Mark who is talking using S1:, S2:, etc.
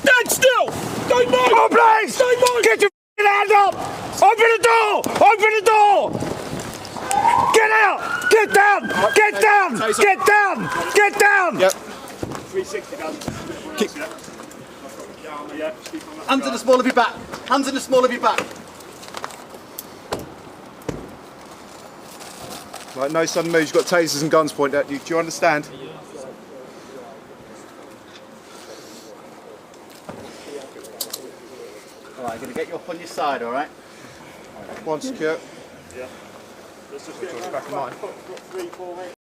S1: Stand still! Don't move!
S2: Oh, please!
S1: Don't move!
S2: Get your hand up! Open the door! Open the door! Get out! Get down! Get down! Get down! Get down!
S1: Yep.
S3: 360 down.
S1: Keep.
S4: Hands in the small of your back. Hands in the small of your back.
S1: Right, no sudden moves. You've got tasers and guns pointed at you. Do you understand?
S4: Alright, I'm going to get you up on your side, alright?
S1: One secure.
S3: Yeah. Let's just
S1: Back of mine.
S3: get 3, 4, 8.